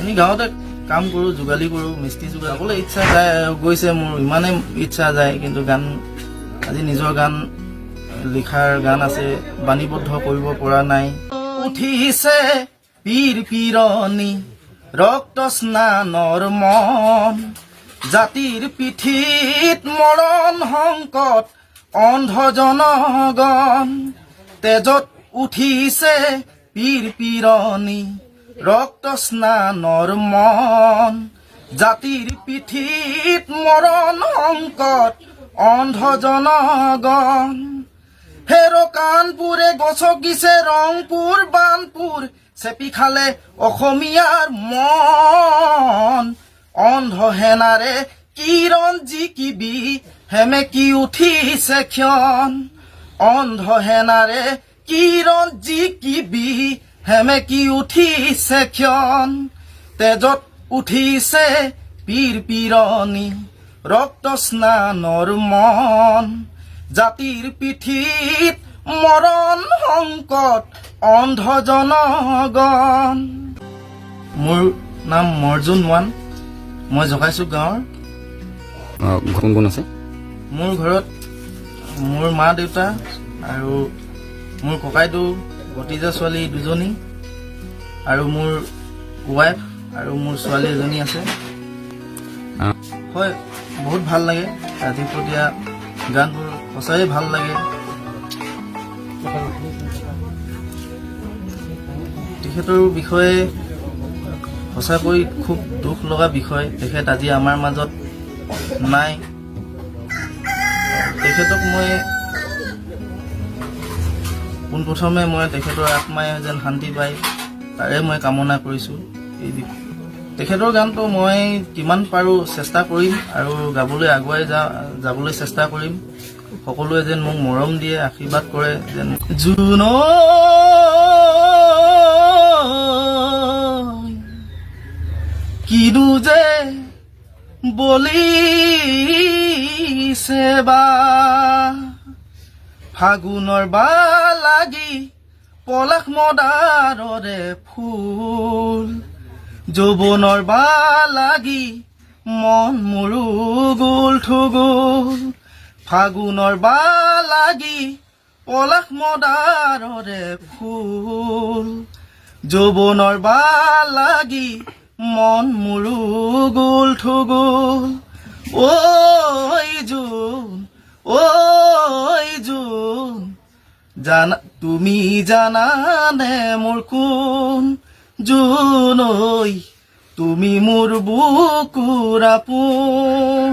এনে গাঁৱতে কাম কৰোঁ, যোগালী কৰোঁ, মিস্ত্ৰী যাবলৈ ইচ্ছা যায় গৈছে, মোৰ ইমানেই ইচ্ছা যায়, কিন্তু গান আজি নিজৰ গান লিখাৰ গান আছে, বাণীবদ্ধ কৰিব পৰা নাই। উঠিছে পীৰ পীৰণী ৰক্ত স্নানৰ মন, জাতিৰ পিঠিত মৰণ সংকট অন্ধ জনগণ, তেজত উঠিছে পীৰ পীৰণী ৰক্ত স্নানৰ মন, জাতিৰ পিঠিত মৰণ সংকট অন্ধ জনগণ। হেৰ কাণপুৰে গছকিছে ৰংপুৰ বানপুৰ, চেপি খালে অসমীয়াৰ মন, অন্ধ সেনাৰে কিৰণ জিকিবি হেমেকি উঠিছে ক্ষণ, অন্ধ সেনাৰে কিৰণ জিকিবি হেমেকি উঠিছে ক্ষণ, তেজত উঠিছে পীৰ পীৰণী ৰক্ত স্নানৰ মন, জাতিৰ পিঠিত মৰণ সংকট অন্ধ জনগণ। মোৰ নাম মৰ্জুন মান, মই জকাইচুক গাঁৱৰ। কোন কোন আছে? মোৰ ঘৰত মোৰ মা দেউতা আৰু মোৰ ককাইদেউ, ভতিজা ছোৱালী দুজনী আৰু মোৰ ৱাইফ আৰু মোৰ ছোৱালী এজনী আছে। হয়, বহুত ভাল লাগে ৰাতিপুৱা গানবোৰ, সঁচাই ভাল লাগে। তেখেতৰ বিষয়ে সঁচাকৈ খুব দুখ লগা বিষয়, তেখেত আজি আমাৰ মাজত নাই। তেখেতক মই পোনপ্ৰথমে মই তেখেতৰ আত্মাই যেন শান্তি পায় তাৰে মই কামনা কৰিছোঁ। তেখেতৰ গানটো মই কিমান পাৰোঁ চেষ্টা কৰিম আৰু গাবলৈ আগুৱাই যাবলৈ চেষ্টা কৰিম। সকলোৱে যেন মোক মৰম দিয়ে, আশীৰ্বাদ কৰে যেন। জুনো কিনো যে বলিছে বা, ফাগুনৰ বা লাগি পলাশ মদাৰৰে ফুল, যৌৱনৰ বা লাগি মন মোৰো গোল ঠুগুল, ফাগুনৰ বা লাগি পলাশ মদাৰৰে ফুল, যৌৱনৰ বা লাগি মন মোৰো গোল ঠুগুল। ঐ জোন, ঐ জোন, জানা তুমি জানানে মোৰ কোন জোন, ঐ তুমি মোৰ বুকুৰ আপোন।